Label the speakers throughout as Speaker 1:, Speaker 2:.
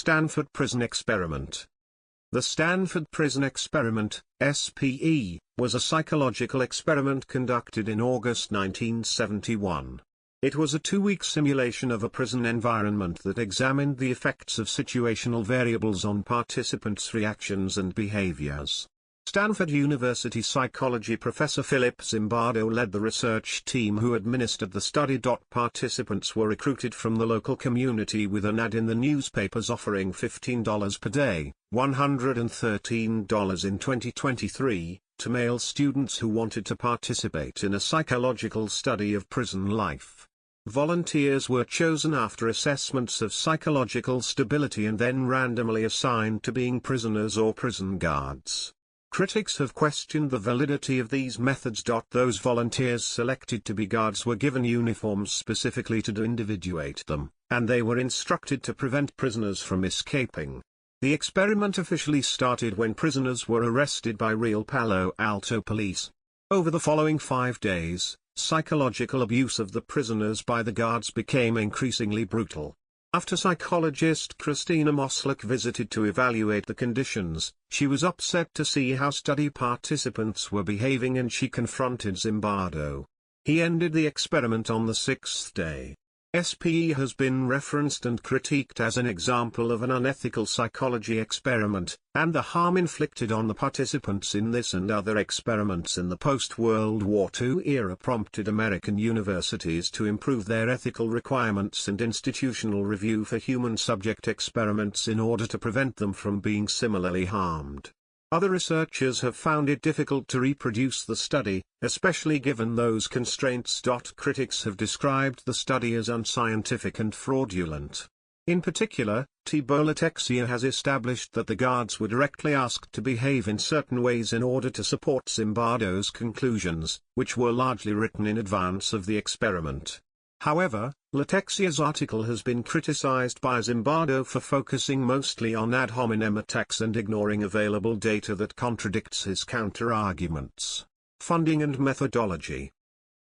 Speaker 1: Stanford Prison Experiment. The Stanford Prison Experiment, SPE, was a psychological experiment conducted in August 1971. It was a 2-week simulation of a prison environment that examined the effects of situational variables on participants' reactions and behaviors. Stanford University psychology professor Philip Zimbardo led the research team who administered the study. Participants were recruited from the local community with an ad in the newspapers offering $15 per day, $113 in 2023, to male students who wanted to participate in a psychological study of prison life. Volunteers were chosen after assessments of psychological stability and then randomly assigned to being prisoners or prison guards. Critics have questioned the validity of these methods. Those volunteers selected to be guards were given uniforms specifically to individuate them, and they were instructed to prevent prisoners from escaping. The experiment officially started when prisoners were arrested by Real Palo Alto police. Over the following 5 days, psychological abuse of the prisoners by the guards became increasingly brutal. After psychologist Christina Moslick visited to evaluate the conditions, she was upset to see how study participants were behaving and she confronted Zimbardo. He ended the experiment on the 6th day. SPE has been referenced and critiqued as an example of an unethical psychology experiment, and the harm inflicted on the participants in this and other experiments in the post-World War II era prompted American universities to improve their ethical requirements and institutional review for human subject experiments in order to prevent them from being similarly harmed. Other researchers have found it difficult to reproduce the study, especially given those constraints. Critics have described the study as unscientific and fraudulent. In particular, Thibault Latexia has established that the guards were directly asked to behave in certain ways in order to support Zimbardo's conclusions, which were largely written in advance of the experiment. However, Latexia's article has been criticized by Zimbardo for focusing mostly on ad hominem attacks and ignoring available data that contradicts his counter-arguments. Funding and methodology.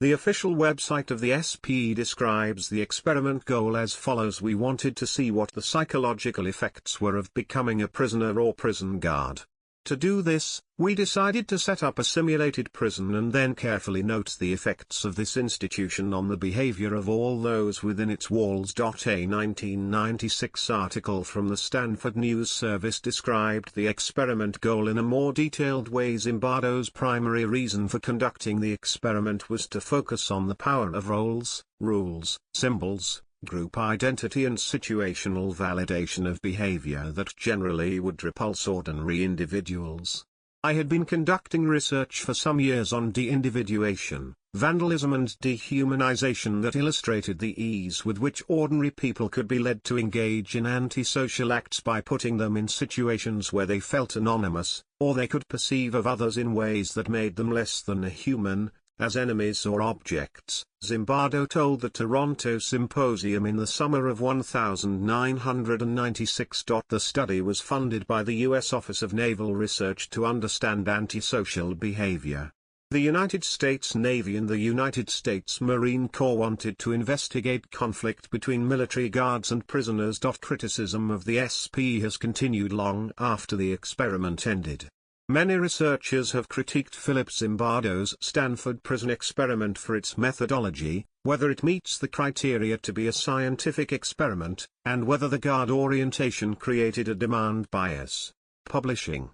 Speaker 1: The official website of the SPE describes the experiment goal as follows: we wanted to see what the psychological effects were of becoming a prisoner or prison guard. To do this, we decided to set up a simulated prison and then carefully note the effects of this institution on the behavior of all those within its walls. A 1996 article from the Stanford News Service described the experiment goal in a more detailed way. Zimbardo's primary reason for conducting the experiment was to focus on the power of roles, rules, symbols, group identity and situational validation of behavior that generally would repulse ordinary individuals. I had been conducting research for some years on de-individuation, vandalism and dehumanization that illustrated the ease with which ordinary people could be led to engage in antisocial acts by putting them in situations where they felt anonymous, or they could perceive of others in ways that made them less than a human, as enemies or objects. Zimbardo told the Toronto Symposium in the summer of 1996. The study was funded by the U.S. Office of Naval Research to understand antisocial behavior. The United States Navy and the United States Marine Corps wanted to investigate conflict between military guards and prisoners. Criticism of the SPE has continued long after the experiment ended. Many researchers have critiqued Philip Zimbardo's Stanford Prison Experiment for its methodology, whether it meets the criteria to be a scientific experiment, and whether the guard orientation created a demand bias. Publishing.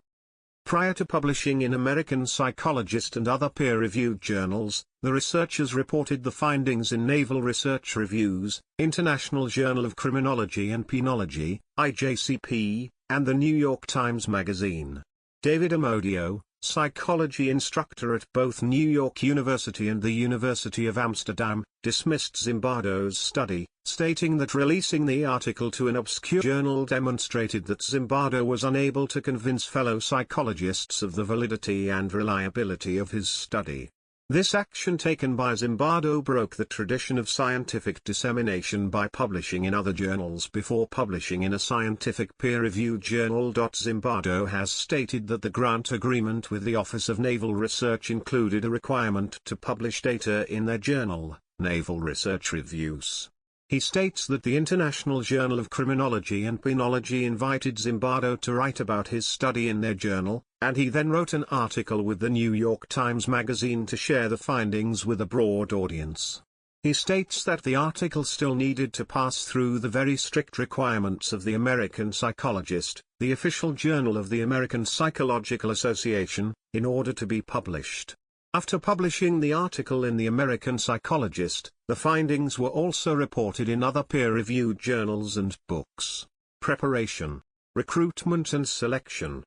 Speaker 1: Prior to publishing in American Psychologist and other peer-reviewed journals, the researchers reported the findings in Naval Research Reviews, International Journal of Criminology and Penology, IJCP, and the New York Times Magazine. David Amodio, psychology instructor at both New York University and the University of Amsterdam, dismissed Zimbardo's study, stating that releasing the article to an obscure journal demonstrated that Zimbardo was unable to convince fellow psychologists of the validity and reliability of his study. This action taken by Zimbardo broke the tradition of scientific dissemination by publishing in other journals before publishing in a scientific peer-reviewed journal. Zimbardo has stated that the grant agreement with the Office of Naval Research included a requirement to publish data in their journal, Naval Research Reviews. He states that the International Journal of Criminology and Penology invited Zimbardo to write about his study in their journal, and he then wrote an article with the New York Times Magazine to share the findings with a broad audience. He states that the article still needed to pass through the very strict requirements of the American Psychologist, the official journal of the American Psychological Association, in order to be published. After publishing the article in the American Psychologist, the findings were also reported in other peer-reviewed journals and books. Preparation, recruitment and selection.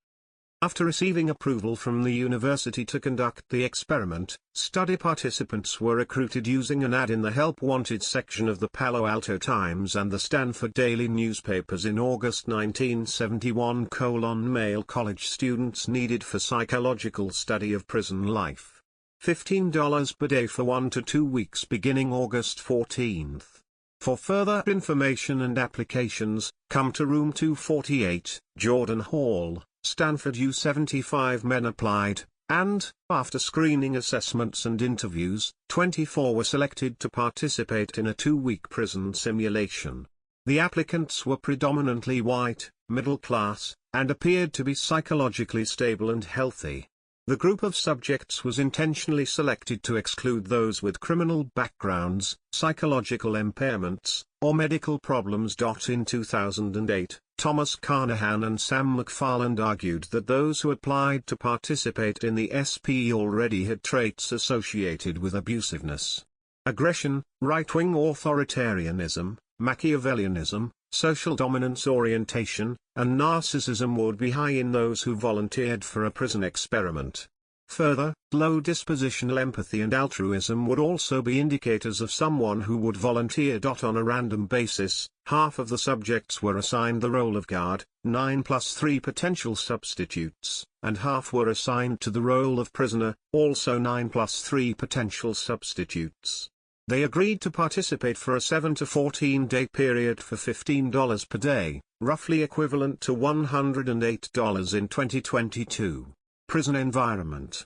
Speaker 1: After receiving approval from the university to conduct the experiment, study participants were recruited using an ad in the Help Wanted section of the Palo Alto Times and the Stanford daily newspapers in August 1971. Male college students needed for psychological study of prison life. $15 per day for 1 to 2 weeks beginning August 14. For further information and applications, come to room 248, Jordan Hall, Stanford U. 75 men applied, and, after screening assessments and interviews, 24 were selected to participate in a 2-week prison simulation. The applicants were predominantly white, middle class, and appeared to be psychologically stable and healthy. The group of subjects was intentionally selected to exclude those with criminal backgrounds, psychological impairments, or medical problems. In 2008, Thomas Carnahan and Sam McFarland argued that those who applied to participate in the SPE already had traits associated with abusiveness, aggression, right-wing authoritarianism, Machiavellianism, social dominance orientation, and narcissism would be high in those who volunteered for a prison experiment. Further, low dispositional empathy and altruism would also be indicators of someone who would volunteer. On a random basis, half of the subjects were assigned the role of guard, 9 plus 3 potential substitutes, and half were assigned to the role of prisoner, also 9 plus 3 potential substitutes. They agreed to participate for a 7 to 14-day period for $15 per day, roughly equivalent to $108 in 2022. Prison environment.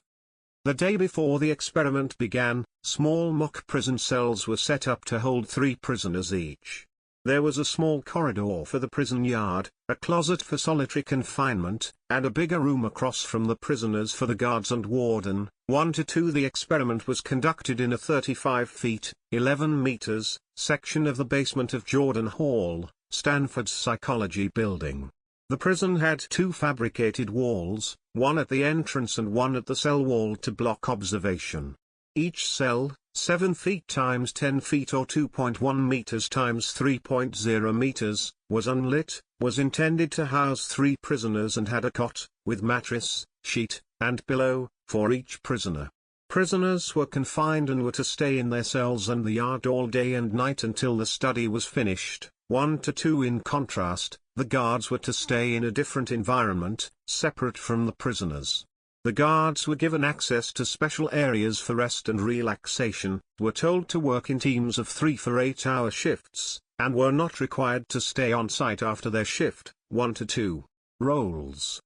Speaker 1: The day before the experiment began, small mock prison cells were set up to hold 3 prisoners each. There was a small corridor for the prison yard, a closet for solitary confinement, and a bigger room across from the prisoners for the guards and warden. 1 to 2 The experiment was conducted in a 35 feet, 11 meters, section of the basement of Jordan Hall, Stanford's psychology building. The prison had 2 fabricated walls, one at the entrance and one at the cell wall to block observation. Each cell, 7 feet times 10 feet or 2.1 meters times 3.0 meters, was unlit, was intended to house 3 prisoners and had a cot, with mattress, sheet, and pillow, for each prisoner. Prisoners were confined and were to stay in their cells and the yard all day and night until the study was finished. 1 to 2 In contrast, the guards were to stay in a different environment, separate from the prisoners. The guards were given access to special areas for rest and relaxation, were told to work in teams of 3 for 8-hour shifts, and were not required to stay on site after their shift. 1 to 2. Roles.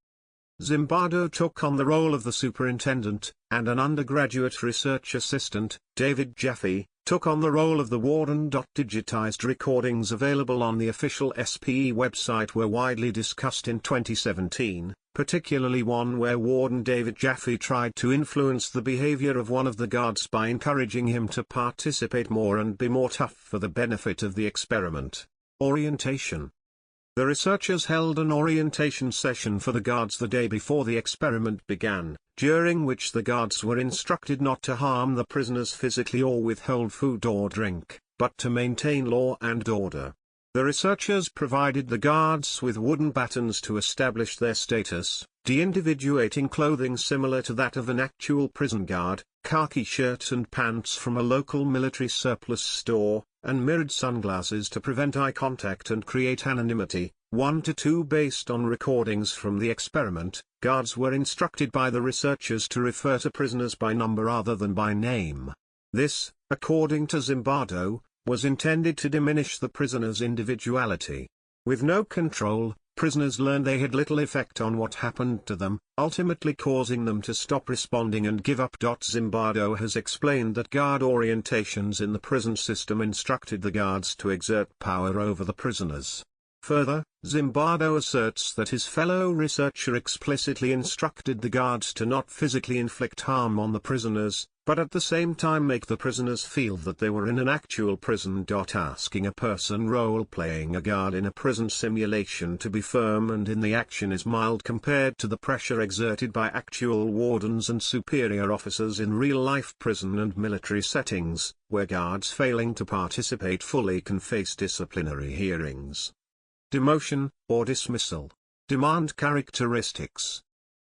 Speaker 1: Zimbardo took on the role of the superintendent, and an undergraduate research assistant, David Jaffe, took on the role of the warden. Digitized recordings available on the official SPE website were widely discussed in 2017, particularly one where warden David Jaffe tried to influence the behavior of one of the guards by encouraging him to participate more and be more tough for the benefit of the experiment. Orientation. The researchers held an orientation session for the guards the day before the experiment began, during which the guards were instructed not to harm the prisoners physically or withhold food or drink, but to maintain law and order. The researchers provided the guards with wooden batons to establish their status, de-individuating clothing similar to that of an actual prison guard, khaki shirt and pants from a local military surplus store, and mirrored sunglasses to prevent eye contact and create anonymity. 1 to 2 Based on recordings from the experiment, guards were instructed by the researchers to refer to prisoners by number rather than by name. This, according to Zimbardo, was intended to diminish the prisoner's individuality. With no control, prisoners learned they had little effect on what happened to them, ultimately causing them to stop responding and give up. Zimbardo has explained that guard orientations in the prison system instructed the guards to exert power over the prisoners. Further, Zimbardo asserts that his fellow researcher explicitly instructed the guards to not physically inflict harm on the prisoners, but at the same time make the prisoners feel that they were in an actual prison. Asking a person role-playing a guard in a prison simulation to be firm and in the action is mild compared to the pressure exerted by actual wardens and superior officers in real-life prison and military settings, where guards failing to participate fully can face disciplinary hearings. Demotion, or dismissal. Demand characteristics.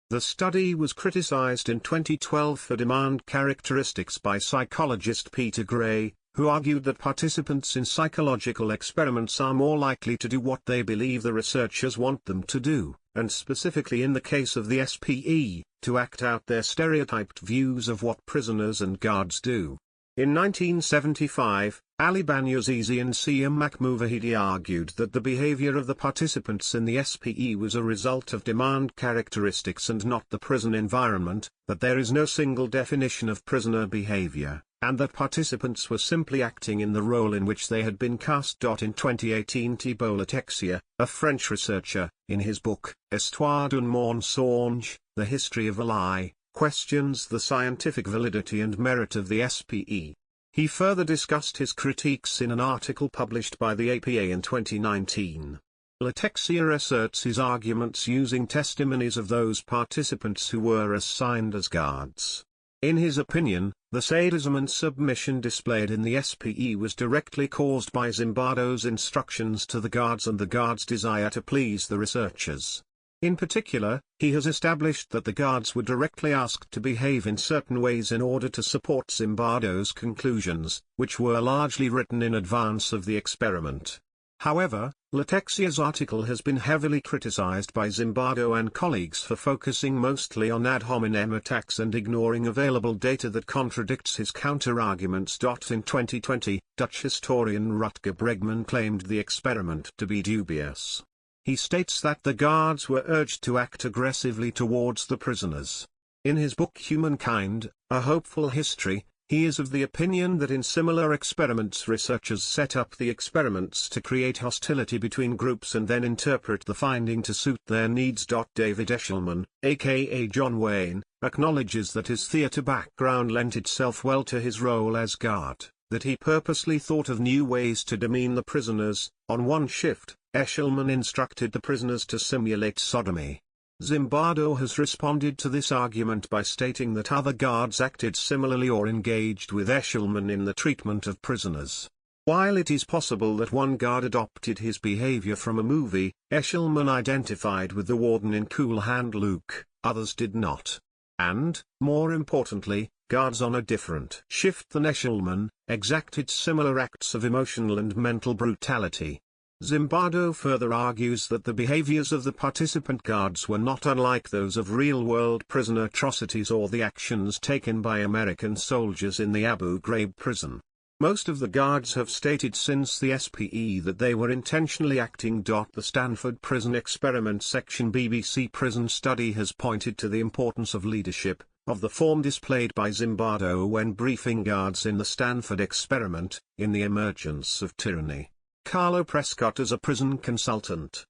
Speaker 1: The study was criticized in 2012 for demand characteristics by psychologist Peter Gray, who argued that participants in psychological experiments are more likely to do what they believe the researchers want them to do, and specifically in the case of the SPE, to act out their stereotyped views of what prisoners and guards do. In 1975, Ali Banyouzizi and Siyam Mahmouvahidi argued that the behavior of the participants in the SPE was a result of demand characteristics and not the prison environment, that there is no single definition of prisoner behavior, and that participants were simply acting in the role in which they had been cast. In 2018, Thibault Latexia, a French researcher, in his book, Histoire d'un mensonge, The History of a Lie, questions the scientific validity and merit of the SPE. He further discussed his critiques in an article published by the APA in 2019. Latexia asserts his arguments using testimonies of those participants who were assigned as guards. In his opinion, the sadism and submission displayed in the SPE was directly caused by Zimbardo's instructions to the guards and the guards' desire to please the researchers. In particular, he has established that the guards were directly asked to behave in certain ways in order to support Zimbardo's conclusions, which were largely written in advance of the experiment. However, Latexia's article has been heavily criticized by Zimbardo and colleagues for focusing mostly on ad hominem attacks and ignoring available data that contradicts his counter-arguments. In 2020, Dutch historian Rutger Bregman claimed the experiment to be dubious. He states that the guards were urged to act aggressively towards the prisoners. In his book Humankind, A Hopeful History, he is of the opinion that in similar experiments researchers set up the experiments to create hostility between groups and then interpret the finding to suit their needs. David Eshelman, aka John Wayne, acknowledges that his theater background lent itself well to his role as guard, that he purposely thought of new ways to demean the prisoners. On one shift, Eshelman instructed the prisoners to simulate sodomy. Zimbardo has responded to this argument by stating that other guards acted similarly or engaged with Eshelman in the treatment of prisoners. While it is possible that one guard adopted his behavior from a movie, Eshelman identified with the warden in Cool Hand Luke, others did not. And, more importantly, guards on a different shift than Eshelman exacted similar acts of emotional and mental brutality. Zimbardo further argues that the behaviors of the participant guards were not unlike those of real-world prison atrocities or the actions taken by American soldiers in the Abu Ghraib prison. Most of the guards have stated since the SPE that they were intentionally acting. The Stanford Prison Experiment Section BBC Prison Study has pointed to the importance of leadership, of the form displayed by Zimbardo when briefing guards in the Stanford experiment, in the emergence of tyranny. Carlo Prescott as a prison consultant.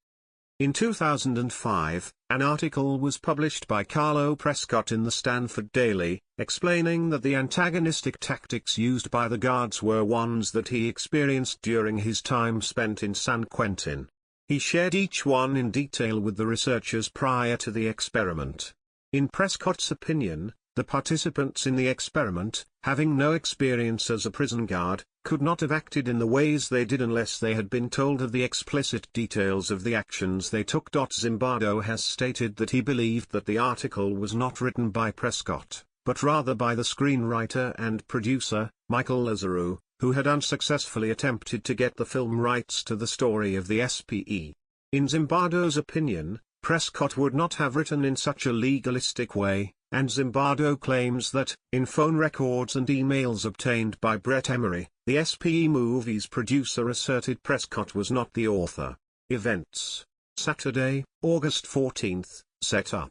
Speaker 1: In 2005, an article was published by Carlo Prescott in the Stanford Daily, explaining that the antagonistic tactics used by the guards were ones that he experienced during his time spent in San Quentin. He shared each one in detail with the researchers prior to the experiment. In Prescott's opinion, the participants in the experiment, having no experience as a prison guard, could not have acted in the ways they did unless they had been told of the explicit details of the actions they took. Zimbardo has stated that he believed that the article was not written by Prescott, but rather by the screenwriter and producer, Michael Lazaru, who had unsuccessfully attempted to get the film rights to the story of the SPE. In Zimbardo's opinion, Prescott would not have written in such a legalistic way, and Zimbardo claims that, in phone records and emails obtained by Brett Emery, the SPE movie's producer asserted Prescott was not the author. Events. Saturday, August 14, set up.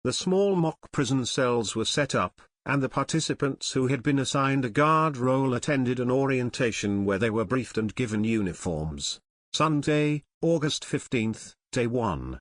Speaker 1: The small mock prison cells were set up, and the participants who had been assigned a guard role attended an orientation where they were briefed and given uniforms. Sunday, August 15, Day 1.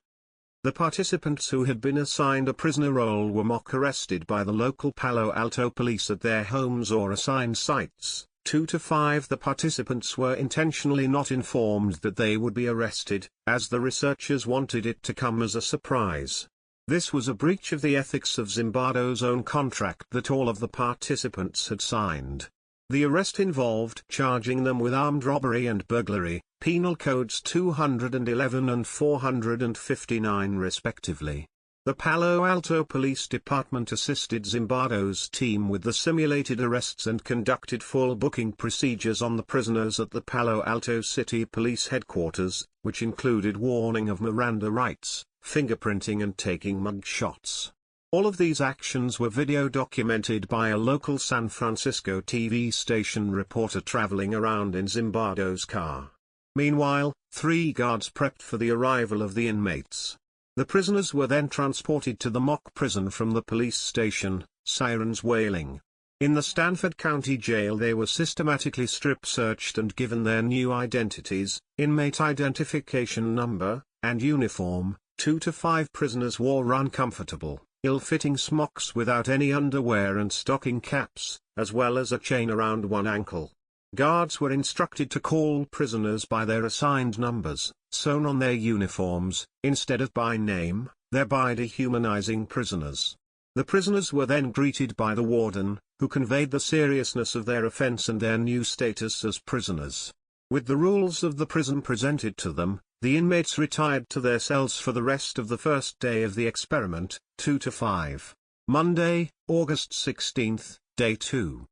Speaker 1: The participants who had been assigned a prisoner role were mock arrested by the local Palo Alto police at their homes or assigned sites. 2 to 5 The participants were intentionally not informed that they would be arrested, as the researchers wanted it to come as a surprise. This was a breach of the ethics of Zimbardo's own contract that all of the participants had signed. The arrest involved charging them with armed robbery and burglary, Penal Codes 211 and 459 respectively. The Palo Alto Police Department assisted Zimbardo's team with the simulated arrests and conducted full booking procedures on the prisoners at the Palo Alto City Police Headquarters, which included warning of Miranda rights, fingerprinting and taking mug shots. All of these actions were video documented by a local San Francisco TV station reporter traveling around in Zimbardo's car. Meanwhile, 3 guards prepped for the arrival of the inmates. The prisoners were then transported to the mock prison from the police station, sirens wailing. In the Stanford County Jail they were systematically strip-searched and given their new identities, inmate identification number, and uniform. 2 to 5 prisoners wore uncomfortable, ill-fitting smocks without any underwear and stocking caps, as well as a chain around one ankle. Guards were instructed to call prisoners by their assigned numbers, sewn on their uniforms, instead of by name, thereby dehumanizing prisoners. The prisoners were then greeted by the warden, who conveyed the seriousness of their offense and their new status as prisoners. With the rules of the prison presented to them, the inmates retired to their cells for the rest of the first day of the experiment, 2 to 5. Monday, August 16, Day 2.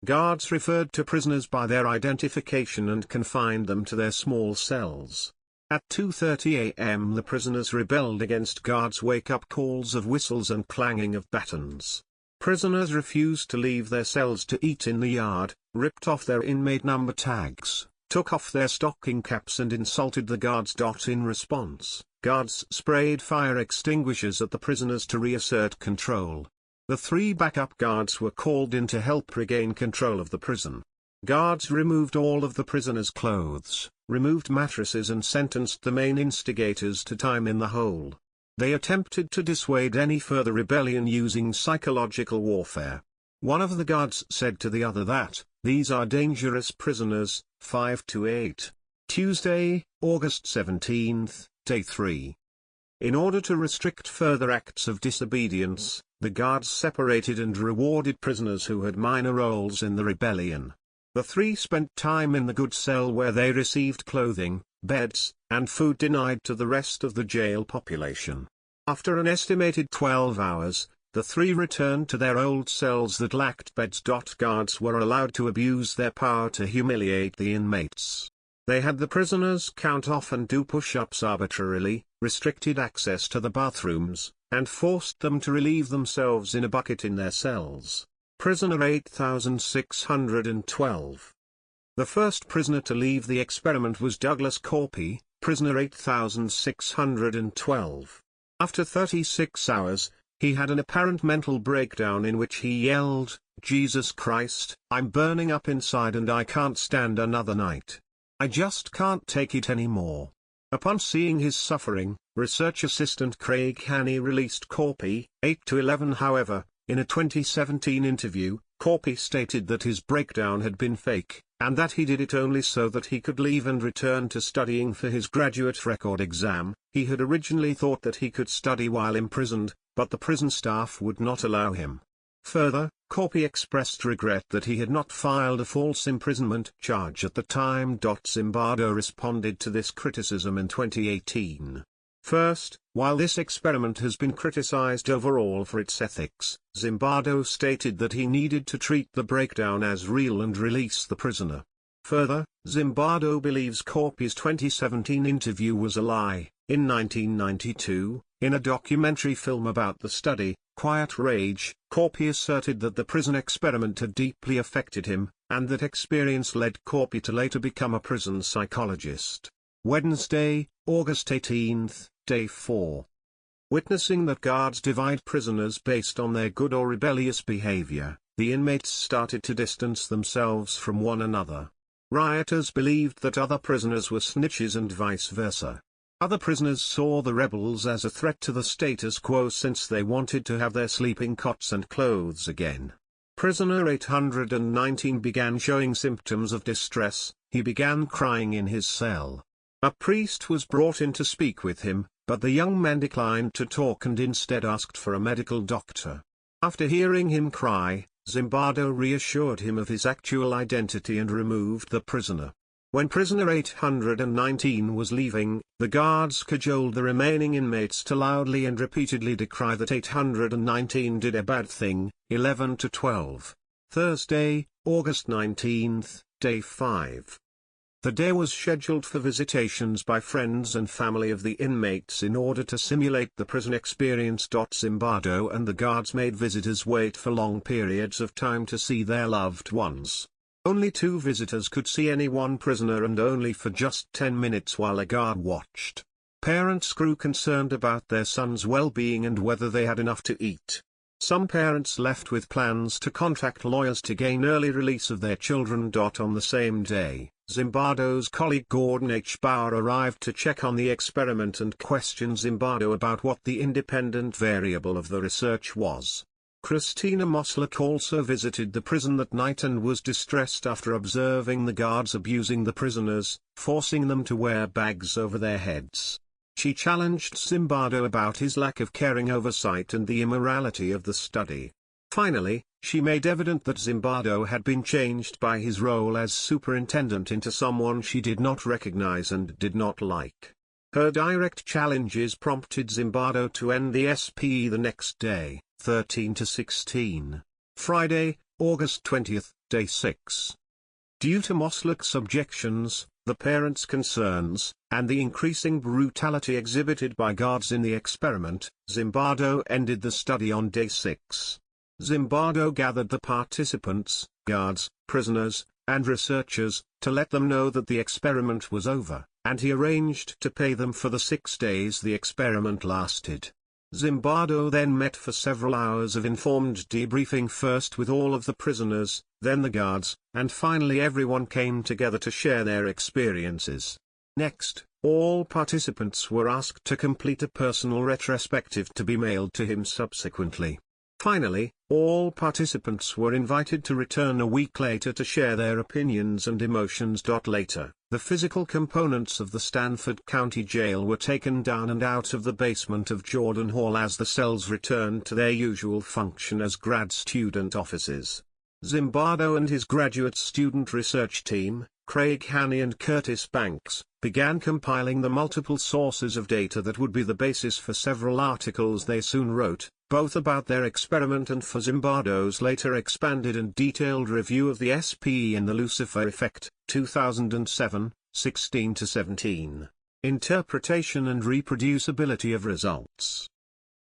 Speaker 1: Guards referred to prisoners by their identification and confined them to their small cells. At 2:30 a.m. the prisoners rebelled against guards' wake-up calls of whistles and clanging of batons. Prisoners refused to leave their cells to eat in the yard, ripped off their inmate number tags, took off their stocking caps and insulted the guards. In response, guards sprayed fire extinguishers at the prisoners to reassert control. The 3 backup guards were called in to help regain control of the prison. Guards removed all of the prisoners' clothes, removed mattresses and sentenced the main instigators to time in the hole. They attempted to dissuade any further rebellion using psychological warfare. One of the guards said to the other that, "These are dangerous prisoners." 5 to 8. Tuesday, August 17, Day 3. In order to restrict further acts of disobedience, the guards separated and rewarded prisoners who had minor roles in the rebellion. The 3 spent time in the good cell where they received clothing, beds, and food denied to the rest of the jail population. After an estimated 12 hours, the 3 returned to their old cells that lacked beds. Guards were allowed to abuse their power to humiliate the inmates. They had the prisoners count off and do push-ups arbitrarily, restricted access to the bathrooms, and forced them to relieve themselves in a bucket in their cells. Prisoner 8612. The first prisoner to leave the experiment was Douglas Corpy, prisoner 8612. After 36 hours, he had an apparent mental breakdown in which he yelled, "Jesus Christ, I'm burning up inside and I can't stand another night. I just can't take it anymore." Upon seeing his suffering, research assistant Craig Haney released Corpy. 8 to 11. However, in a 2017 interview, Corpy stated that his breakdown had been fake, and that he did it only so that he could leave and return to studying for his graduate record exam. He had originally thought that he could study while imprisoned, but the prison staff would not allow him. Further, Corpy expressed regret that he had not filed a false imprisonment charge at the time. Zimbardo responded to this criticism in 2018. First, while this experiment has been criticized overall for its ethics, Zimbardo stated that he needed to treat the breakdown as real and release the prisoner. Further, Zimbardo believes Corpy's 2017 interview was a lie. In 1992, in a documentary film about the study, Quiet Rage, Corpy asserted that the prison experiment had deeply affected him, and that experience led Corpy to later become a prison psychologist. Wednesday, August 18, Day 4. Witnessing that guards divide prisoners based on their good or rebellious behavior, the inmates started to distance themselves from one another. Rioters believed that other prisoners were snitches and vice versa. Other prisoners saw the rebels as a threat to the status quo since they wanted to have their sleeping cots and clothes again. Prisoner 819 began showing symptoms of distress. He began crying in his cell. A priest was brought in to speak with him, but the young man declined to talk and instead asked for a medical doctor. After hearing him cry, Zimbardo reassured him of his actual identity and removed the prisoner. When prisoner 819 was leaving, the guards cajoled the remaining inmates to loudly and repeatedly decry that 819 did a bad thing. 11 to 12. Thursday, August 19, Day 5. The day was scheduled for visitations by friends and family of the inmates in order to simulate the prison experience. Zimbardo and the guards made visitors wait for long periods of time to see their loved ones. Only 2 visitors could see any one prisoner and only for just 10 minutes while a guard watched. Parents grew concerned about their sons' well-being and whether they had enough to eat. Some parents left with plans to contact lawyers to gain early release of their children. On the same day, Zimbardo's colleague Gordon H. Bauer arrived to check on the experiment and questioned Zimbardo about what the independent variable of the research was. Christina Moslick also visited the prison that night and was distressed after observing the guards abusing the prisoners, forcing them to wear bags over their heads. She challenged Zimbardo about his lack of caring oversight and the immorality of the study. Finally, she made evident that Zimbardo had been changed by his role as superintendent into someone she did not recognize and did not like. Her direct challenges prompted Zimbardo to end the SPE the next day, 13 to 16. Friday, August 20, Day 6. Due to Moslick's objections, the parents' concerns, and the increasing brutality exhibited by guards in the experiment, Zimbardo ended the study on Day 6. Zimbardo gathered the participants, guards, prisoners, and researchers, to let them know that the experiment was over, and he arranged to pay them for the 6 days the experiment lasted. Zimbardo then met for several hours of informed debriefing, first with all of the prisoners, then the guards, and finally everyone came together to share their experiences. Next, all participants were asked to complete a personal retrospective to be mailed to him subsequently. Finally, all participants were invited to return a week later to share their opinions and emotions. Later, the physical components of the Stanford County Jail were taken down and out of the basement of Jordan Hall as the cells returned to their usual function as grad student offices. Zimbardo and his graduate student research team, Craig Haney and Curtis Banks, began compiling the multiple sources of data that would be the basis for several articles they soon wrote, both about their experiment and for Zimbardo's later expanded and detailed review of the SPE in the Lucifer Effect, 2007, 16-17. Interpretation and reproducibility of results.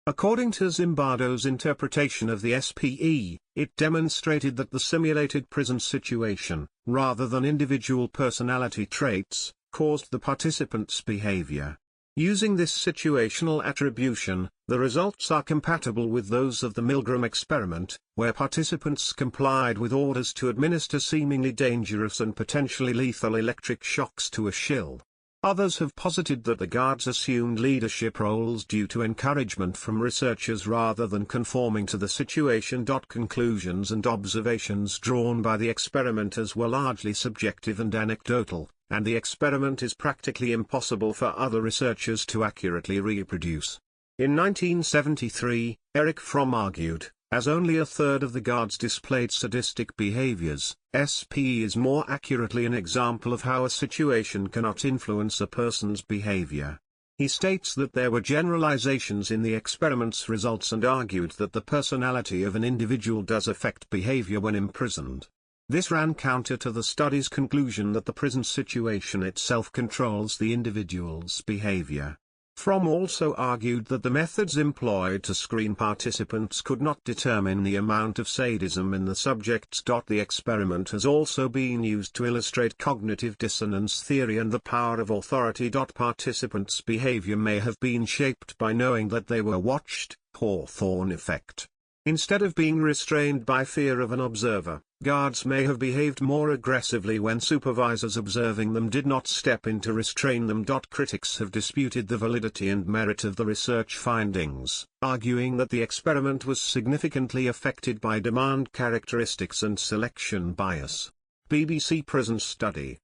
Speaker 1: According to Zimbardo's interpretation of the SPE, it demonstrated that the simulated prison situation, rather than individual personality traits, caused the participants' behavior. Using this situational attribution, the results are compatible with those of the Milgram experiment, where participants complied with orders to administer seemingly dangerous and potentially lethal electric shocks to a shill. Others have posited that the guards assumed leadership roles due to encouragement from researchers rather than conforming to the situation. Conclusions and observations drawn by the experimenters were largely subjective and anecdotal, and the experiment is practically impossible for other researchers to accurately reproduce. In 1973, Eric Fromm argued, as only a third of the guards displayed sadistic behaviors, SPE is more accurately an example of how a situation cannot influence a person's behavior. He states that there were generalizations in the experiment's results and argued that the personality of an individual does affect behavior when imprisoned. This ran counter to the study's conclusion that the prison situation itself controls the individual's behavior. Fromm also argued that the methods employed to screen participants could not determine the amount of sadism in the subjects. The experiment has also been used to illustrate cognitive dissonance theory and the power of authority. Participants' behavior may have been shaped by knowing that they were watched, Hawthorne effect. Instead of being restrained by fear of an observer, guards may have behaved more aggressively when supervisors observing them did not step in to restrain them. Critics have disputed the validity and merit of the research findings, arguing that the experiment was significantly affected by demand characteristics and selection bias. BBC Prison Study.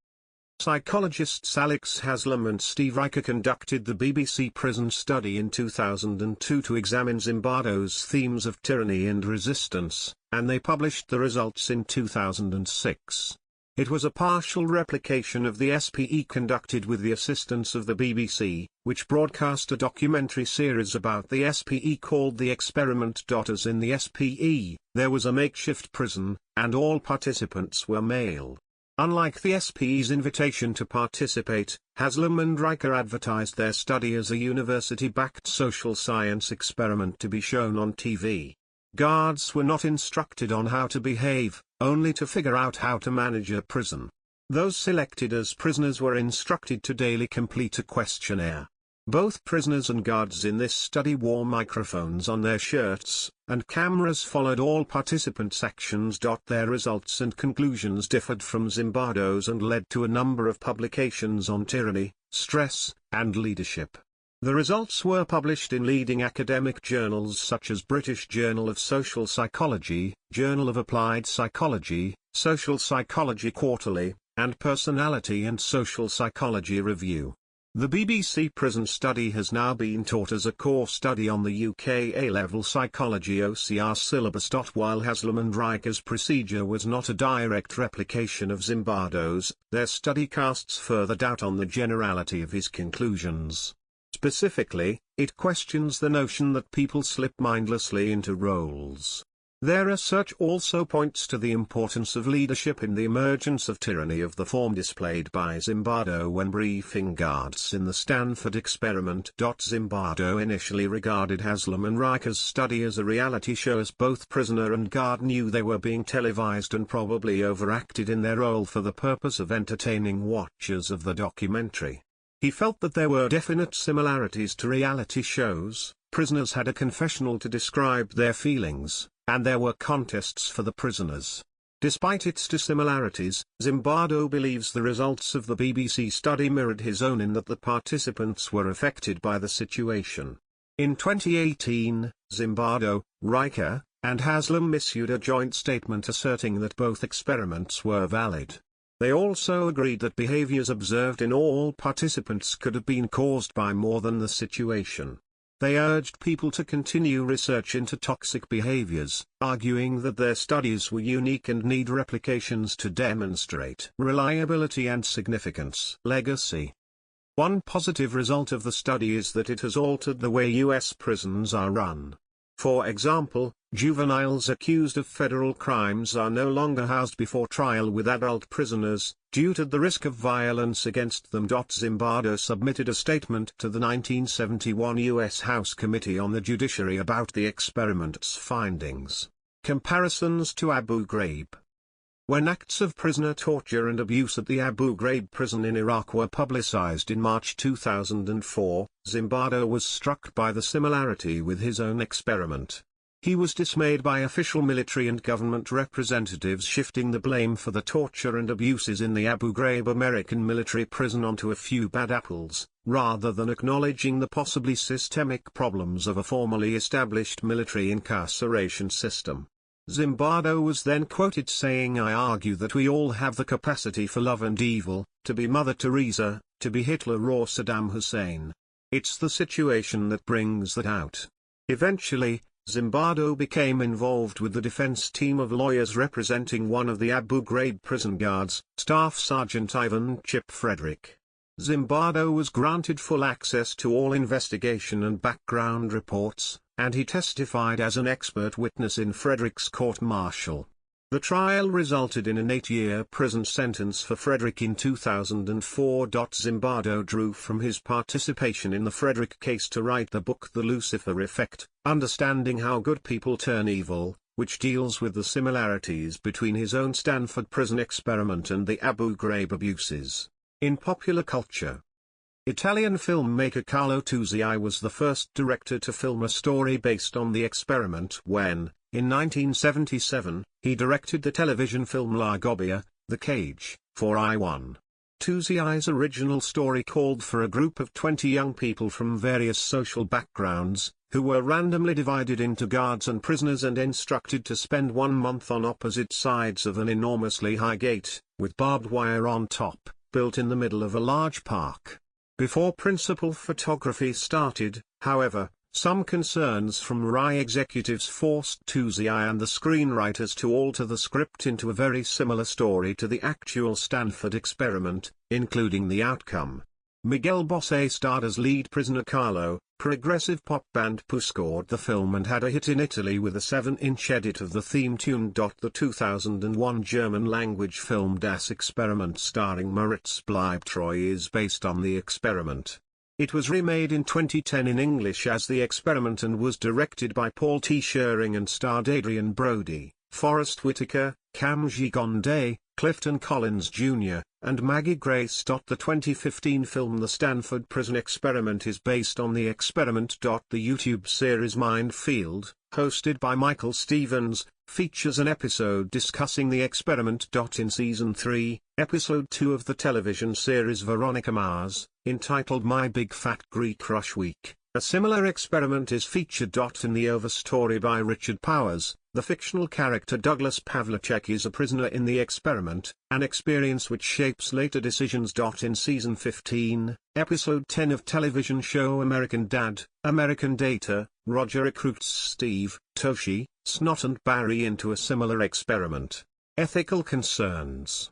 Speaker 1: Psychologists Alex Haslam and Steve Riker conducted the BBC Prison Study in 2002 to examine Zimbardo's themes of tyranny and resistance, and they published the results in 2006. It was a partial replication of the SPE conducted with the assistance of the BBC, which broadcast a documentary series about the SPE called The Experiment. As in the SPE, there was a makeshift prison, and all participants were male. Unlike the SPE's invitation to participate, Haslam and Riker advertised their study as a university-backed social science experiment to be shown on TV. Guards were not instructed on how to behave, only to figure out how to manage a prison. Those selected as prisoners were instructed to daily complete a questionnaire. Both prisoners and guards in this study wore microphones on their shirts, and cameras followed all participants' actions. Their results and conclusions differed from Zimbardo's and led to a number of publications on tyranny, stress, and leadership. The results were published in leading academic journals such as British Journal of Social Psychology, Journal of Applied Psychology, Social Psychology Quarterly, and Personality and Social Psychology Review. The BBC Prison Study has now been taught as a core study on the UK A-level psychology OCR syllabus. While Haslam and Riker's procedure was not a direct replication of Zimbardo's, their study casts further doubt on the generality of his conclusions. Specifically, it questions the notion that people slip mindlessly into roles. Their research also points to the importance of leadership in the emergence of tyranny of the form displayed by Zimbardo when briefing guards in the Stanford experiment. Zimbardo initially regarded Haslam and Riker's study as a reality show, as both prisoner and guard knew they were being televised and probably overacted in their role for the purpose of entertaining watchers of the documentary. He felt that there were definite similarities to reality shows. Prisoners had a confessional to describe their feelings, and there were contests for the prisoners. Despite its dissimilarities, Zimbardo believes the results of the BBC study mirrored his own in that the participants were affected by the situation. In 2018, Zimbardo, Riker, and Haslam issued a joint statement asserting that both experiments were valid. They also agreed that behaviors observed in all participants could have been caused by more than the situation. They urged people to continue research into toxic behaviors, arguing that their studies were unique and need replications to demonstrate reliability and significance. Legacy. One positive result of the study is that it has altered the way U.S. prisons are run. For example, juveniles accused of federal crimes are no longer housed before trial with adult prisoners, due to the risk of violence against them. Zimbardo submitted a statement to the 1971 U.S. House Committee on the Judiciary about the experiment's findings. Comparisons to Abu Ghraib. When acts of prisoner torture and abuse at the Abu Ghraib prison in Iraq were publicized in March 2004, Zimbardo was struck by the similarity with his own experiment. He was dismayed by official military and government representatives shifting the blame for the torture and abuses in the Abu Ghraib American military prison onto a few bad apples, rather than acknowledging the possibly systemic problems of a formally established military incarceration system. Zimbardo was then quoted saying, "I argue that we all have the capacity for love and evil, to be Mother Teresa, to be Hitler or Saddam Hussein. It's the situation that brings that out." Eventually, Zimbardo became involved with the defense team of lawyers representing one of the Abu Ghraib prison guards, Staff Sergeant Ivan Chip Frederick. Zimbardo was granted full access to all investigation and background reports, and he testified as an expert witness in Frederick's court-martial. The trial resulted in an 8-year prison sentence for Frederick in 2004. Zimbardo drew from his participation in the Frederick case to write the book The Lucifer Effect, Understanding How Good People Turn Evil, which deals with the similarities between his own Stanford prison experiment and the Abu Ghraib abuses. In popular culture, Italian filmmaker Carlo Tusi was the first director to film a story based on the experiment when, in 1977, he directed the television film La Gabbia, The Cage, for I1. Tusi's original story called for a group of 20 young people from various social backgrounds, who were randomly divided into guards and prisoners and instructed to spend 1 month on opposite sides of an enormously high gate, with barbed wire on top, built in the middle of a large park. Before principal photography started, however, some concerns from RAI executives forced Tusi and the screenwriters to alter the script into a very similar story to the actual Stanford experiment, including the outcome. Miguel Bosé starred as lead prisoner Carlo. Progressive pop band Pooh scored the film and had a hit in Italy with a 7-inch edit of the theme tune. The 2001 German-language film Das Experiment starring Moritz Bleibtreu is based on the experiment. It was remade in 2010 in English as The Experiment and was directed by Paul T. Schering and starred Adrian Brody, Forrest Whitaker, Cam Gigondet, Clifton Collins Jr., and Maggie Grace. The 2015 film The Stanford Prison Experiment is based on The Experiment. The YouTube series Minefield, hosted by Michael Stevens, features an episode discussing the experiment. In Season 3, Episode 2 of the television series Veronica Mars, entitled My Big Fat Greek Rush Week, a similar experiment is featured. In the Overstory by Richard Powers, the fictional character Douglas Pavlicek is a prisoner in the experiment, an experience which shapes later decisions. In Season 15, Episode 10 of television show American Dad, American Data, Roger recruits Steve, Toshi, Snot and Barry into a similar experiment. Ethical concerns.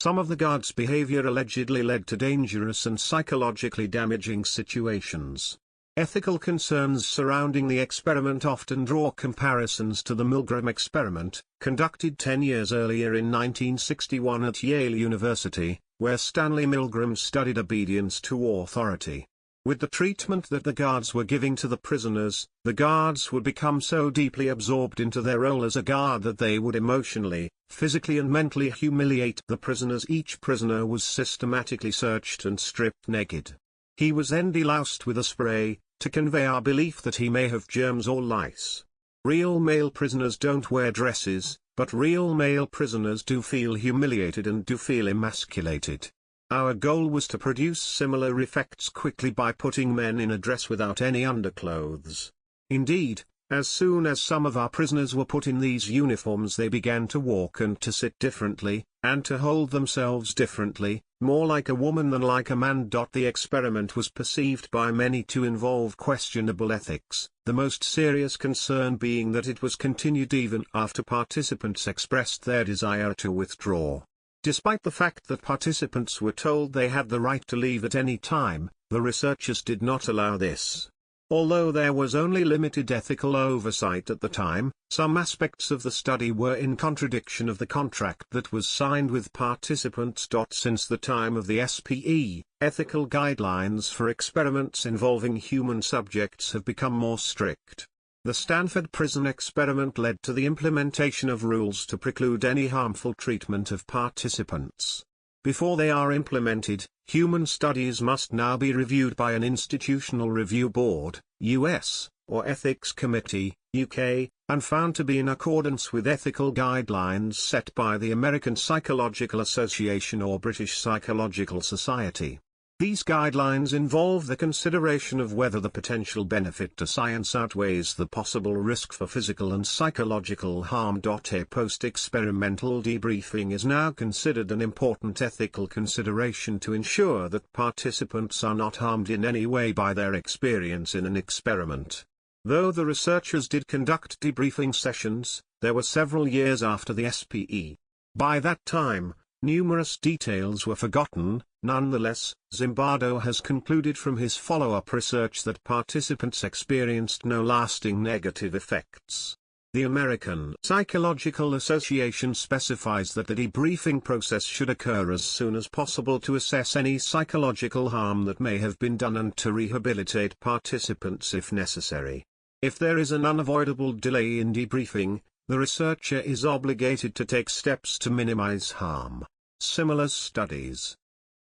Speaker 1: Some of the guards' behavior allegedly led to dangerous and psychologically damaging situations. Ethical concerns surrounding the experiment often draw comparisons to the Milgram experiment, conducted 10 years earlier in 1961 at Yale University, where Stanley Milgram studied obedience to authority. With the treatment that the guards were giving to the prisoners, the guards would become so deeply absorbed into their role as a guard that they would emotionally, physically and mentally humiliate the prisoners. Each prisoner was systematically searched and stripped naked. He was then deloused with a spray, to convey our belief that he may have germs or lice. Real male prisoners don't wear dresses, but real male prisoners do feel humiliated and do feel emasculated. Our goal was to produce similar effects quickly by putting men in a dress without any underclothes. Indeed, as soon as some of our prisoners were put in these uniforms, they began to walk and to sit differently, and to hold themselves differently, more like a woman than like a man. The experiment was perceived by many to involve questionable ethics, the most serious concern being that it was continued even after participants expressed their desire to withdraw. Despite the fact that participants were told they had the right to leave at any time, the researchers did not allow this. Although there was only limited ethical oversight at the time, some aspects of the study were in contradiction of the contract that was signed with participants. Since the time of the SPE, ethical guidelines for experiments involving human subjects have become more strict. The Stanford prison experiment led to the implementation of rules to preclude any harmful treatment of participants. Before they are implemented, human studies must now be reviewed by an Institutional Review Board, US, or Ethics Committee, UK, and found to be in accordance with ethical guidelines set by the American Psychological Association or British Psychological Society. These guidelines involve the consideration of whether the potential benefit to science outweighs the possible risk for physical and psychological harm. A post-experimental debriefing is now considered an important ethical consideration to ensure that participants are not harmed in any way by their experience in an experiment. Though the researchers did conduct debriefing sessions, there were several years after the SPE. By that time, numerous details were forgotten. Nonetheless, Zimbardo has concluded from his follow-up research that participants experienced no lasting negative effects. The American Psychological Association specifies that the debriefing process should occur as soon as possible to assess any psychological harm that may have been done and to rehabilitate participants if necessary. If there is an unavoidable delay in debriefing, the researcher is obligated to take steps to minimize harm. Similar studies.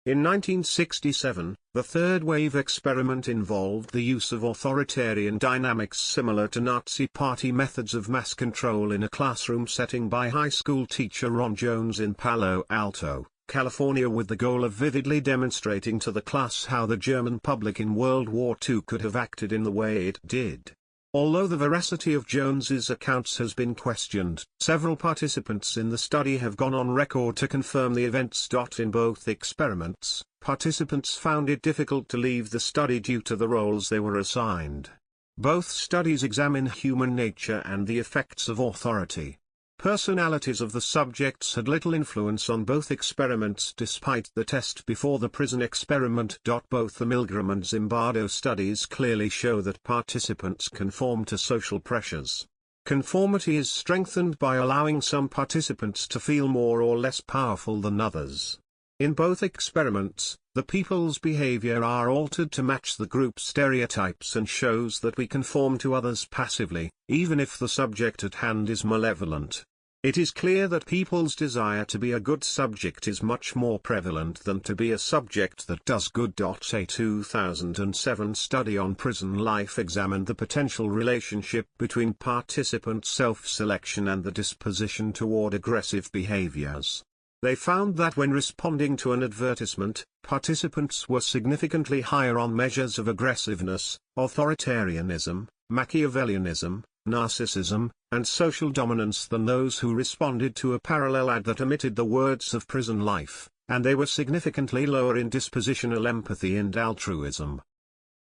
Speaker 1: In 1967, the third wave experiment involved the use of authoritarian dynamics similar to Nazi Party methods of mass control in a classroom setting by high school teacher Ron Jones in Palo Alto, California, with the goal of vividly demonstrating to the class how the German public in World War II could have acted in the way it did. Although the veracity of Jones's accounts has been questioned, several participants in the study have gone on record to confirm the events. In both experiments, participants found it difficult to leave the study due to the roles they were assigned. Both studies examine human nature and the effects of authority. Personalities of the subjects had little influence on both experiments despite the test before the prison experiment. Both the Milgram and Zimbardo studies clearly show that participants conform to social pressures. Conformity is strengthened by allowing some participants to feel more or less powerful than others. In both experiments, the people's behavior are altered to match the group stereotypes and shows that we conform to others passively, even if the subject at hand is malevolent. It is clear that people's desire to be a good subject is much more prevalent than to be a subject that does good. A 2007 study on prison life examined the potential relationship between participant self-selection and the disposition toward aggressive behaviors. They found that when responding to an advertisement, participants were significantly higher on measures of aggressiveness, authoritarianism, Machiavellianism, narcissism, and social dominance than those who responded to a parallel ad that omitted the words of prison life, and they were significantly lower in dispositional empathy and altruism.